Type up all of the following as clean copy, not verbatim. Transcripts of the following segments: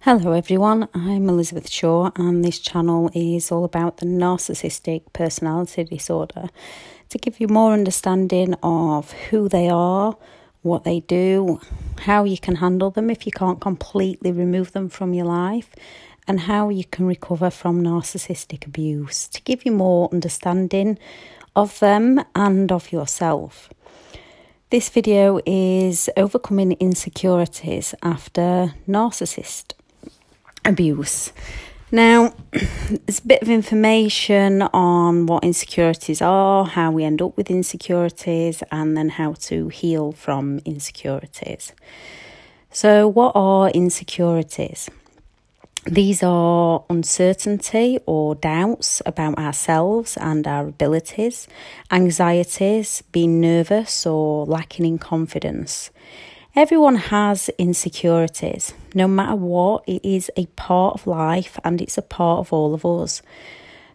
Hello everyone, I'm Elizabeth Shaw and this channel is all about the narcissistic personality disorder to give you more understanding of who they are, what they do, how you can handle them if you can't completely remove them from your life, and how you can recover from narcissistic abuse to give you more understanding of them and of yourself. This video is overcoming insecurities after narcissist abuse. Now, there's a bit of information on what insecurities are, how we end up with insecurities, and then how to heal from insecurities. So, what are insecurities? These are uncertainty or doubts about ourselves and our abilities, anxieties, being nervous or lacking in confidence. Everyone has insecurities. No matter what, it is a part of life and it's a part of all of us.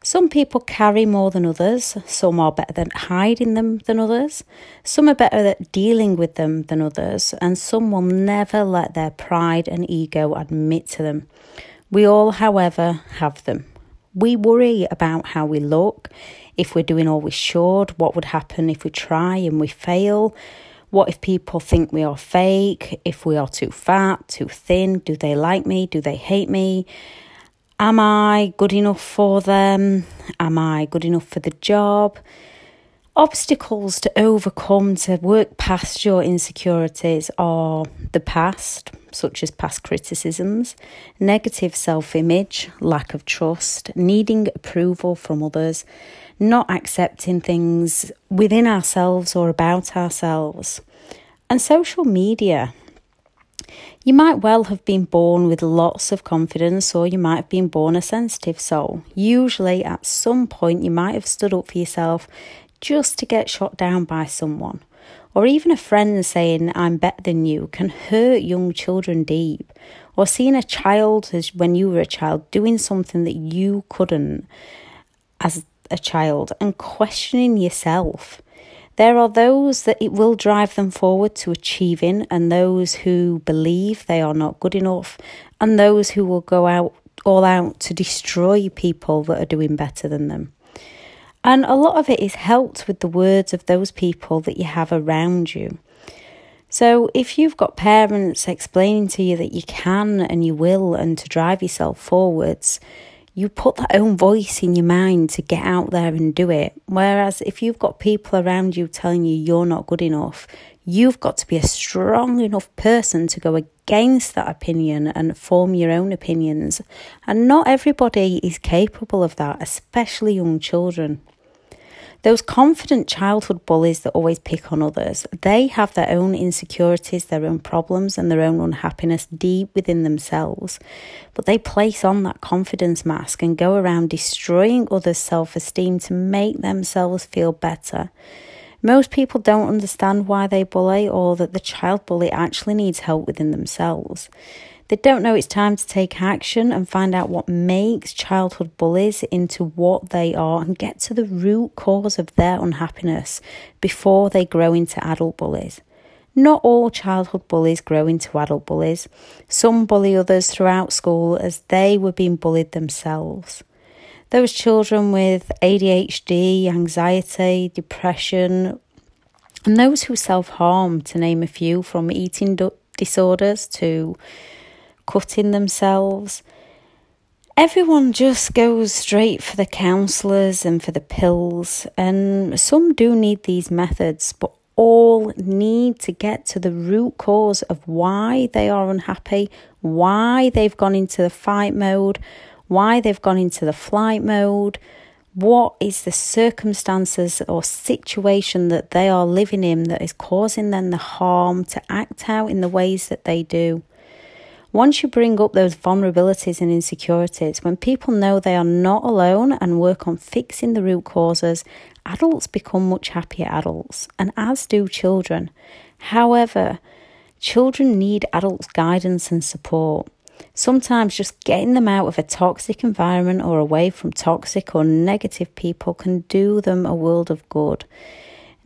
Some people carry more than others. Some are better at hiding them than others. Some are better at dealing with them than others. And some will never let their pride and ego admit to them. We all, however, have them. We worry about how we look, if we're doing all we should, what would happen if we try and we fail. What if people think we are fake? If we are too fat, too thin? Do they like me? Do they hate me? Am I good enough for them? Am I good enough for the job? Obstacles to overcome to work past your insecurities are the past, such as past criticisms, negative self-image, lack of trust, needing approval from others, not accepting things within ourselves or about ourselves, and social media. You might well have been born with lots of confidence, or you might have been born a sensitive soul. Usually at some point you might have stood up for yourself just to get shot down by someone. Or even a friend saying, "I'm better than you," can hurt young children deep. Or seeing a child when you were a child doing something that you couldn't as a child and questioning yourself. There are those that it will drive them forward to achieving, and those who believe they are not good enough, and those who will go out all out to destroy people that are doing better than them. And a lot of it is helped with the words of those people that you have around you. So if you've got parents explaining to you that you can and you will and to drive yourself forwards, you put that own voice in your mind to get out there and do it. Whereas if you've got people around you telling you you're not good enough, you've got to be a strong enough person to go against that opinion and form your own opinions. And not everybody is capable of that, especially young children. Those confident childhood bullies that always pick on others, they have their own insecurities, their own problems and their own unhappiness deep within themselves. But they place on that confidence mask and go around destroying others' self-esteem to make themselves feel better. Most people don't understand why they bully, or that the child bully actually needs help within themselves. They don't know it's time to take action and find out what makes childhood bullies into what they are and get to the root cause of their unhappiness before they grow into adult bullies. Not all childhood bullies grow into adult bullies. Some bully others throughout school as they were being bullied themselves. Those children with ADHD, anxiety, depression, and those who self-harm, to name a few, from eating disorders to cutting themselves. Everyone just goes straight for the counsellors and for the pills, and some do need these methods, but all need to get to the root cause of why they are unhappy, why they've gone into the fight mode, why they've gone into the flight mode, what is the circumstances or situation that they are living in that is causing them the harm to act out in the ways that they do. Once you bring up those vulnerabilities and insecurities, when people know they are not alone and work on fixing the root causes, adults become much happier adults, and as do children. However, children need adults' guidance and support. Sometimes just getting them out of a toxic environment or away from toxic or negative people can do them a world of good.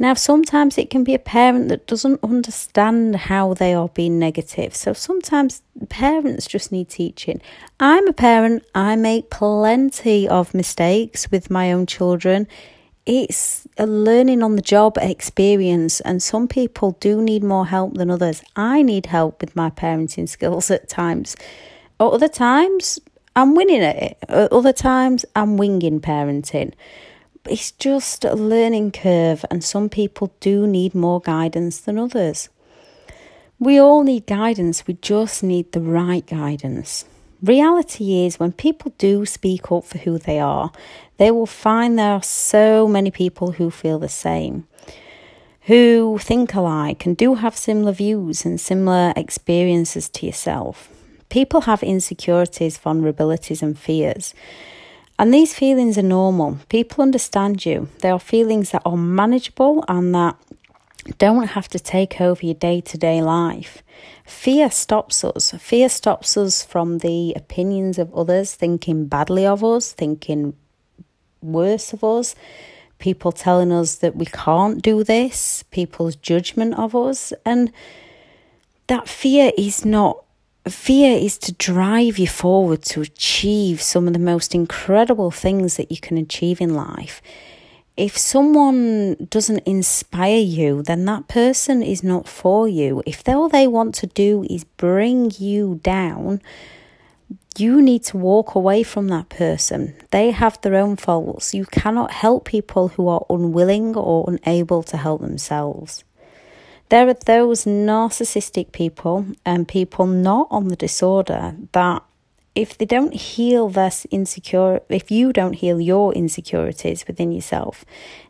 Now, sometimes it can be a parent that doesn't understand how they are being negative. So sometimes parents just need teaching. I'm a parent. I make plenty of mistakes with my own children. It's a learning on the job experience, and some people do need more help than others. I need help with my parenting skills at times. At other times, I'm winning at it. At other times, I'm winging parenting. It's just a learning curve, and some people do need more guidance than others. We all need guidance, we just need the right guidance. Reality is, when people do speak up for who they are, they will find there are so many people who feel the same, who think alike and do have similar views and similar experiences to yourself. People have insecurities, vulnerabilities and fears. And these feelings are normal. People understand you. They are feelings that are manageable and that don't have to take over your day-to-day life. Fear stops us. Fear stops us from the opinions of others, thinking badly of us, thinking worse of us, people telling us that we can't do this, people's judgment of us. And that fear is to drive you forward to achieve some of the most incredible things that you can achieve in life. If someone doesn't inspire you, then that person is not for you. If all they want to do is bring you down, you need to walk away from that person. They have their own faults. You cannot help people who are unwilling or unable to help themselves. There are those narcissistic people and people not on the disorder that if they don't heal if you don't heal your insecurities within yourself,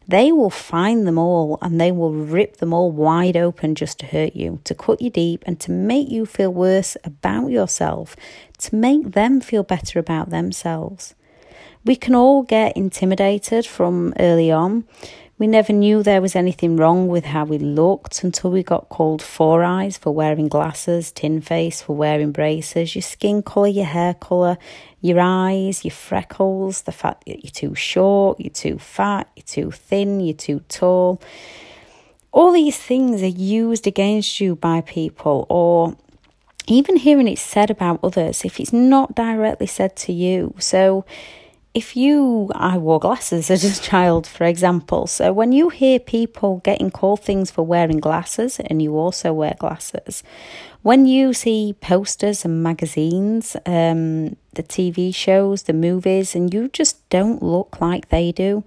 they will find them all and they will rip them all wide open just to hurt you, to cut you deep and to make you feel worse about yourself, to make them feel better about themselves. We can all get intimidated from early on. We never knew there was anything wrong with how we looked until we got called four eyes for wearing glasses, tin face for wearing braces, your skin colour, your hair colour, your eyes, your freckles, the fact that you're too short, you're too fat, you're too thin, you're too tall. All these things are used against you by people, or even hearing it said about others if it's not directly said to you. So I wore glasses as a child, for example. So when you hear people getting called things for wearing glasses and you also wear glasses, when you see posters and magazines, the TV shows, the movies, and you just don't look like they do,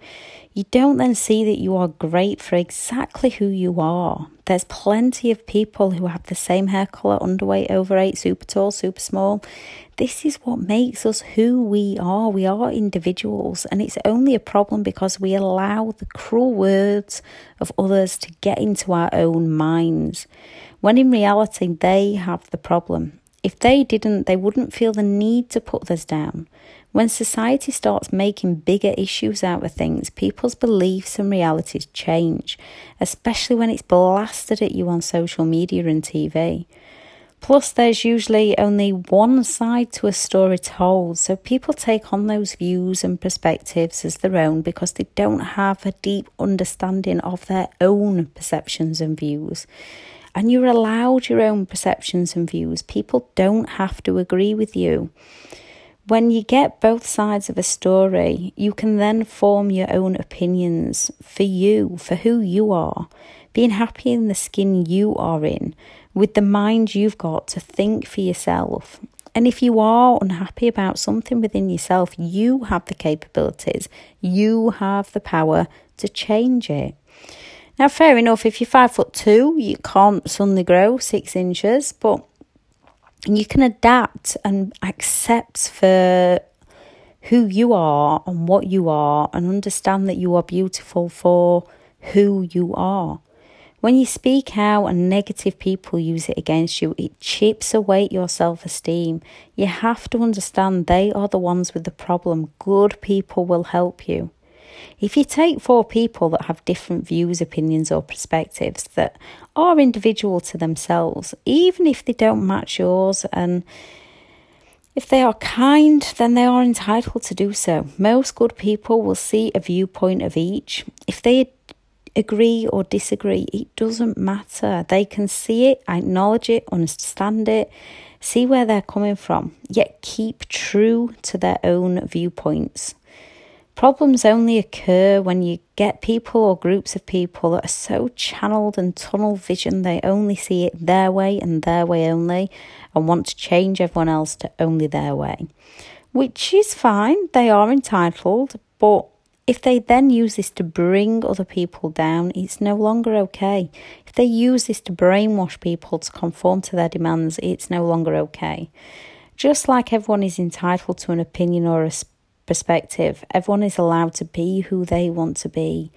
you don't then see that you are great for exactly who you are. There's plenty of people who have the same hair colour, underweight, overweight, super tall, super small. This is what makes us who we are. We are individuals, and it's only a problem because we allow the cruel words of others to get into our own minds, when in reality they have the problem. If they didn't, they wouldn't feel the need to put others down. When society starts making bigger issues out of things, people's beliefs and realities change, especially when it's blasted at you on social media and TV. Plus, there's usually only one side to a story told, so people take on those views and perspectives as their own because they don't have a deep understanding of their own perceptions and views. And you're allowed your own perceptions and views. People don't have to agree with you. When you get both sides of a story, you can then form your own opinions for you, for who you are, being happy in the skin you are in, with the mind you've got to think for yourself. And if you are unhappy about something within yourself, you have the capabilities, you have the power to change it. Now, fair enough, if you're 5'2", you can't suddenly grow 6 inches, but you can adapt and accept for who you are and what you are and understand that you are beautiful for who you are. When you speak out and negative people use it against you, it chips away your self-esteem. You have to understand they are the ones with the problem. Good people will help you. If you take 4 people that have different views, opinions or perspectives that are individual to themselves, even if they don't match yours, and if they are kind, then they are entitled to do so. Most good people will see a viewpoint of each. If they agree or disagree. It doesn't matter. They can see it, acknowledge it, understand it, see where they're coming from, yet keep true to their own viewpoints. Problems only occur when you get people or groups of people that are so channeled and tunnel vision, they only see it their way and their way only, and want to change everyone else to only their way. Which is fine, they are entitled, but if they then use this to bring other people down, it's no longer okay. If they use this to brainwash people to conform to their demands, it's no longer okay. Just like everyone is entitled to an opinion or a perspective, everyone is allowed to be who they want to be.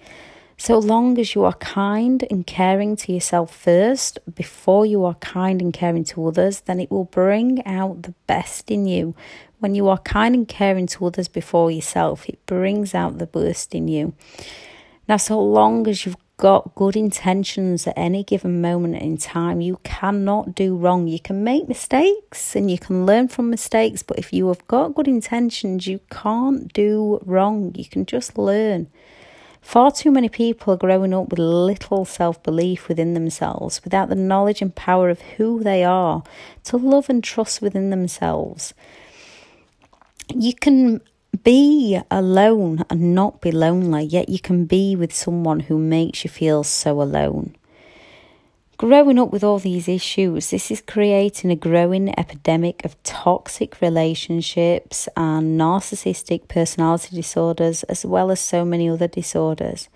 So long as you are kind and caring to yourself first, before you are kind and caring to others, then it will bring out the best in you. When you are kind and caring to others before yourself, it brings out the worst in you. Now, so long as you've got good intentions at any given moment in time, you cannot do wrong. You can make mistakes and you can learn from mistakes, but if you have got good intentions, you can't do wrong. You can just learn. Far too many people are growing up with little self-belief within themselves, without the knowledge and power of who they are, to love and trust within themselves. You can be alone and not be lonely, yet you can be with someone who makes you feel so alone. Growing up with all these issues, this is creating a growing epidemic of toxic relationships and narcissistic personality disorders, as well as so many other disorders.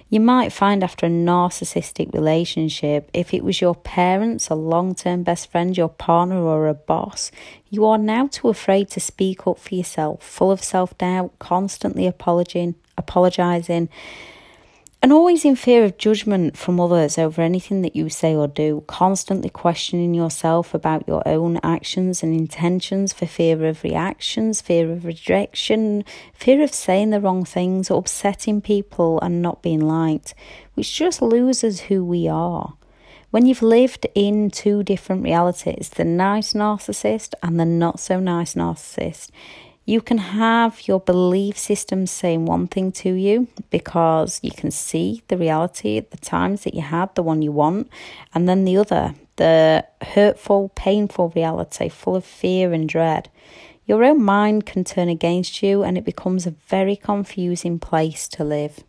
You might find after a narcissistic relationship, if it was your parents, a long-term best friend, your partner or a boss, you are now too afraid to speak up for yourself, full of self-doubt, constantly apologising, and always in fear of judgment from others over anything that you say or do, constantly questioning yourself about your own actions and intentions for fear of reactions, fear of rejection, fear of saying the wrong things, upsetting people and not being liked, which just loses who we are. When you've lived in two different realities, the nice narcissist and the not so nice narcissist, you can have your belief system saying one thing to you because you can see the reality at the times that you had, the one you want, and then the other, the hurtful, painful reality full of fear and dread. Your own mind can turn against you and it becomes a very confusing place to live.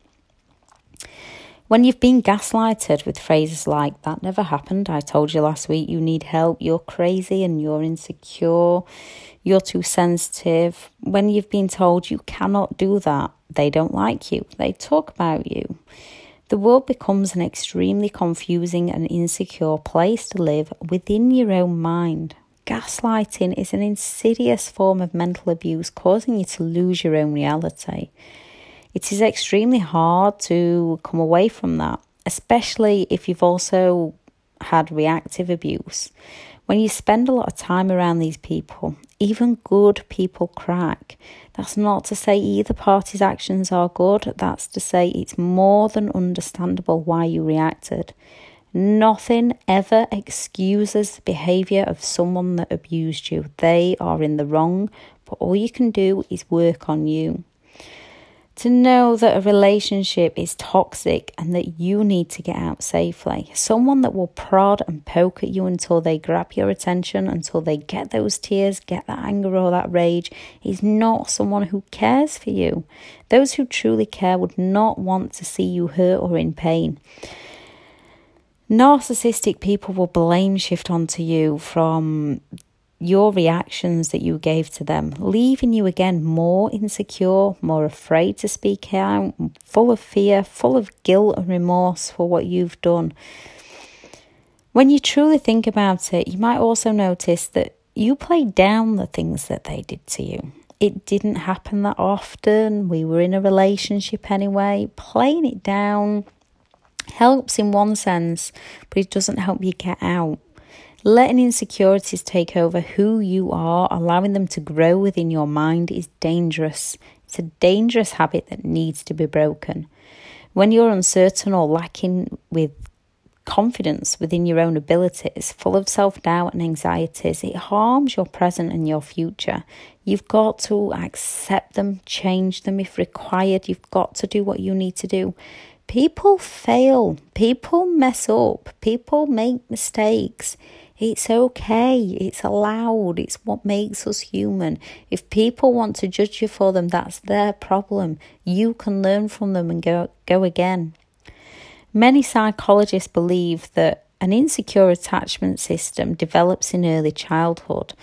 When you've been gaslighted with phrases like, that never happened, I told you last week you need help, you're crazy and you're insecure, you're too sensitive. When you've been told you cannot do that, they don't like you, they talk about you. The world becomes an extremely confusing and insecure place to live within your own mind. Gaslighting is an insidious form of mental abuse, causing you to lose your own reality. It is extremely hard to come away from that, especially if you've also had reactive abuse. When you spend a lot of time around these people, even good people crack. That's not to say either party's actions are good. That's to say it's more than understandable why you reacted. Nothing ever excuses the behaviour of someone that abused you. They are in the wrong, but all you can do is work on you. To know that a relationship is toxic and that you need to get out safely. Someone that will prod and poke at you until they grab your attention, until they get those tears, get that anger or that rage, is not someone who cares for you. Those who truly care would not want to see you hurt or in pain. Narcissistic people will blame shift onto you from your reactions that you gave to them, leaving you again more insecure, more afraid to speak out, full of fear, full of guilt and remorse for what you've done. When you truly think about it, you might also notice that you played down the things that they did to you. It didn't happen that often. We were in a relationship anyway. Playing it down helps in one sense, but it doesn't help you get out. Letting insecurities take over who you are, allowing them to grow within your mind is dangerous. It's a dangerous habit that needs to be broken. When you're uncertain or lacking with confidence within your own abilities, full of self-doubt and anxieties, it harms your present and your future. You've got to accept them, change them if required. You've got to do what you need to do. People fail, people mess up, people make mistakes. It's okay, it's allowed, it's what makes us human. If people want to judge you for them, that's their problem. You can learn from them and go again. Many psychologists believe that an insecure attachment system develops in early childhood.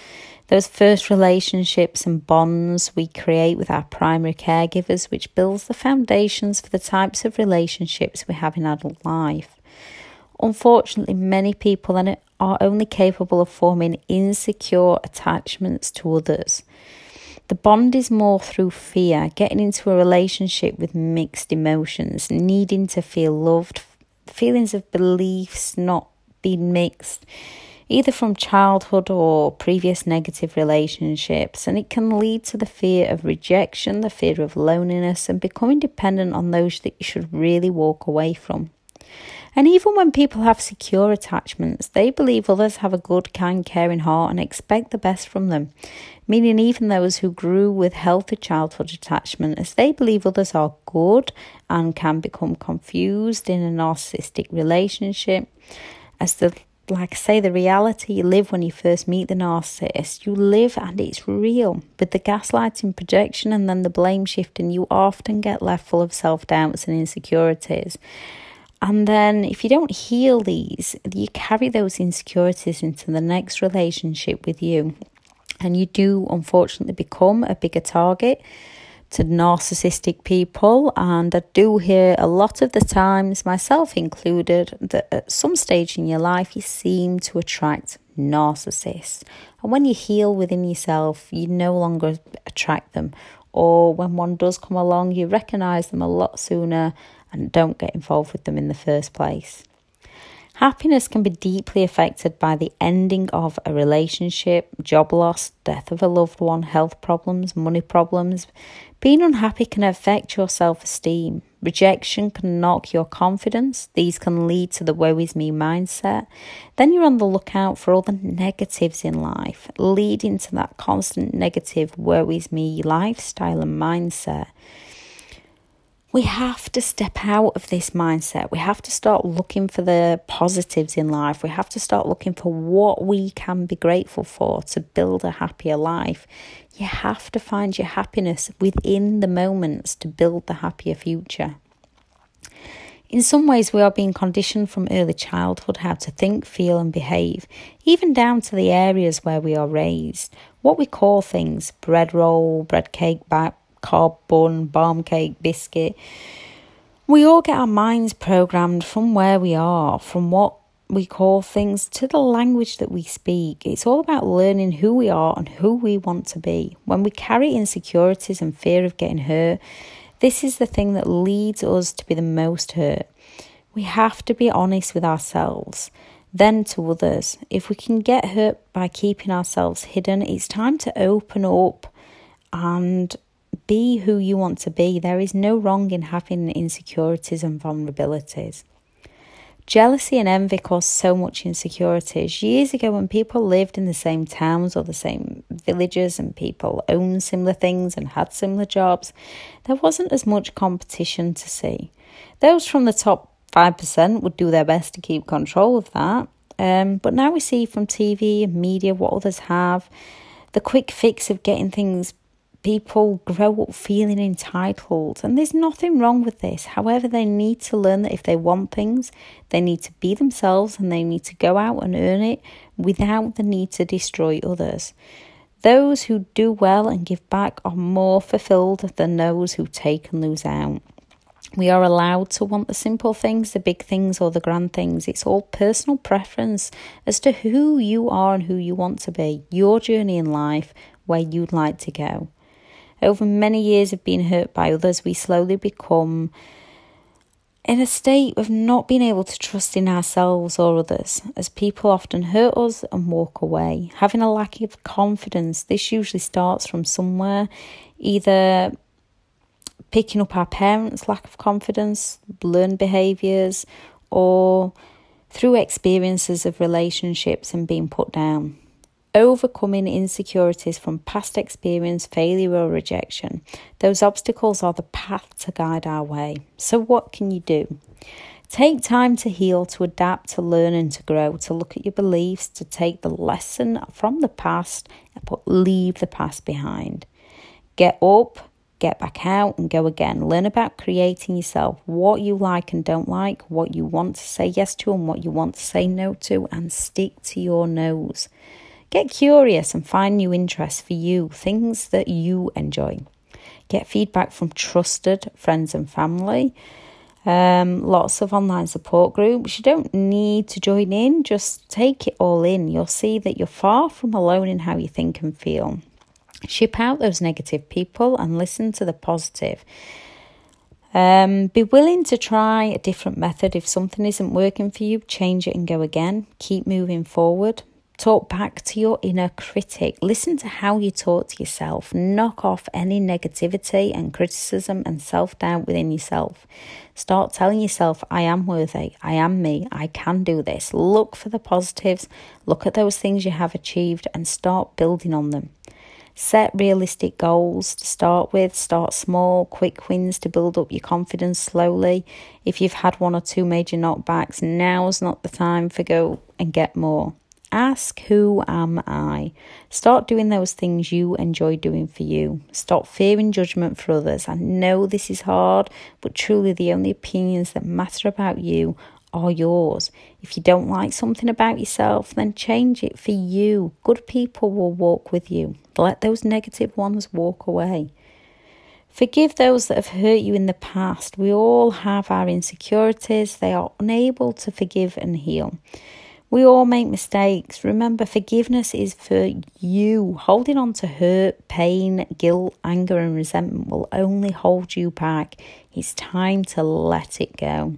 Those first relationships and bonds we create with our primary caregivers, which builds the foundations for the types of relationships we have in adult life. Unfortunately, many people are only capable of forming insecure attachments to others. The bond is more through fear, getting into a relationship with mixed emotions, needing to feel loved, feelings of beliefs not being mixed, either from childhood or previous negative relationships, and it can lead to the fear of rejection, the fear of loneliness, and becoming dependent on those that you should really walk away from. And even when people have secure attachments, they believe others have a good, kind, caring heart and expect the best from them, meaning even those who grew with healthy childhood attachment, as they believe others are good and can become confused in a narcissistic relationship, as the reality you live when you first meet the narcissist, you live and it's real. With the gaslighting, projection and then the blame shifting, you often get left full of self-doubts and insecurities. And then if you don't heal these, you carry those insecurities into the next relationship with you. And you do, unfortunately, become a bigger target to narcissistic people. And I do hear a lot of the times, myself included, that at some stage in your life you seem to attract narcissists. And when you heal within yourself, you no longer attract them. Or when one does come along, you recognise them a lot sooner and don't get involved with them in the first place. Happiness can be deeply affected by the ending of a relationship, job loss, death of a loved one, health problems, money problems. Being unhappy can affect your self-esteem. Rejection can knock your confidence. These can lead to the woe is me mindset. Then you're on the lookout for all the negatives in life, leading to that constant negative woe is me lifestyle and mindset. We have to step out of this mindset. We have to start looking for the positives in life. We have to start looking for what we can be grateful for to build a happier life. You have to find your happiness within the moments to build the happier future. In some ways, we are being conditioned from early childhood how to think, feel and behave, even down to the areas where we are raised. What we call things, bread roll, bread cake, carb bun, balm cake, biscuit. We all get our minds programmed from where we are, from what we call things to the language that we speak. It's all about learning who we are and who we want to be. When we carry insecurities and fear of getting hurt, this is the thing that leads us to be the most hurt. We have to be honest with ourselves, then to others. If we can get hurt by keeping ourselves hidden, it's time to open up and be who you want to be. There is no wrong in having insecurities and vulnerabilities. Jealousy and envy cause so much insecurities. Years ago, when people lived in the same towns or the same villages and people owned similar things and had similar jobs, there wasn't as much competition to see. Those from the top 5% would do their best to keep control of that. But now we see from TV and media what others have, the quick fix of getting things. People grow up feeling entitled, and there's nothing wrong with this. However, they need to learn that if they want things, they need to be themselves and they need to go out and earn it without the need to destroy others. Those who do well and give back are more fulfilled than those who take and lose out. We are allowed to want the simple things, the big things or the grand things. It's all personal preference as to who you are and who you want to be, your journey in life, where you'd like to go. Over many years of being hurt by others, we slowly become in a state of not being able to trust in ourselves or others, as people often hurt us and walk away. Having a lack of confidence, this usually starts from somewhere, either picking up our parents' lack of confidence, learned behaviours, or through experiences of relationships and being put down. overcoming insecurities from past experience, failure or rejection. Those obstacles are the path to guide our way. So what can you do? Take time to heal, to adapt, to learn and to grow, to look at your beliefs, to take the lesson from the past, but leave the past behind. Get up, get back out and go again. Learn about creating yourself, what you like and don't like, what you want to say yes to and what you want to say no to, and stick to your no's. Get curious and find new interests for you, things that you enjoy. Get feedback from trusted friends and family. Lots of online support groups. You don't need to join in, just take it all in. You'll see that you're far from alone in how you think and feel. Ship out those negative people and listen to the positive. Be willing to try a different method. If something isn't working for you, change it and go again. Keep moving forward. Talk back to your inner critic. Listen to how you talk to yourself. Knock off any negativity and criticism and self-doubt within yourself. Start telling yourself, I am worthy, I am me, I can do this. Look for the positives. Look at those things you have achieved and start building on them. Set realistic goals to start with. Start small, quick wins to build up your confidence slowly. If you've had 1 or 2 major knockbacks, now's not the time for go and get more. Ask, who am I? Start doing those things you enjoy doing for you. Stop fearing judgment for others. I know this is hard, but truly the only opinions that matter about you are yours. If you don't like something about yourself, then change it for you. Good people will walk with you. Let those negative ones walk away. Forgive those that have hurt you in the past. We all have our insecurities. They are unable to forgive and heal. We all make mistakes. Remember, forgiveness is for you. Holding on to hurt, pain, guilt, anger and resentment will only hold you back. It's time to let it go.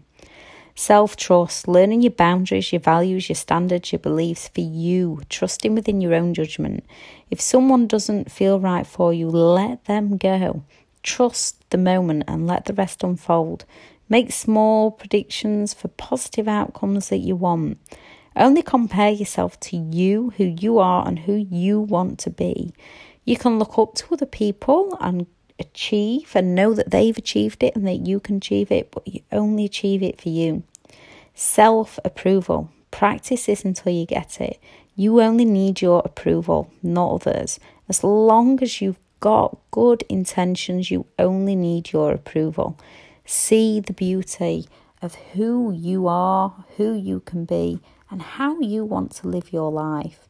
Self-trust, learning your boundaries, your values, your standards, your beliefs for you. Trusting within your own judgment. If someone doesn't feel right for you, let them go. Trust the moment and let the rest unfold. Make small predictions for positive outcomes that you want. Only compare yourself to you, who you are and who you want to be. You can look up to other people and achieve and know that they've achieved it and that you can achieve it, but you only achieve it for you. Self-approval. Practice this until you get it. You only need your approval, not others. As long as you've got good intentions, you only need your approval. See the beauty of who you are, who you can be, and how you want to live your life.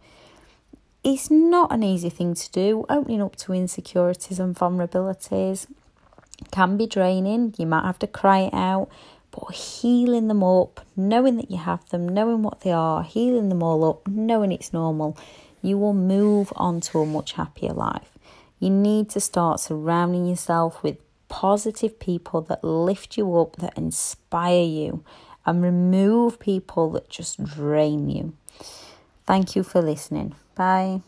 It's not an easy thing to do. Opening up to insecurities and vulnerabilities can be draining. You might have to cry it out, but healing them up, knowing that you have them, knowing what they are, healing them all up, knowing it's normal, you will move on to a much happier life. You need to start surrounding yourself with positive people that lift you up, that inspire you, and remove people that just drain you. Thank you for listening. Bye.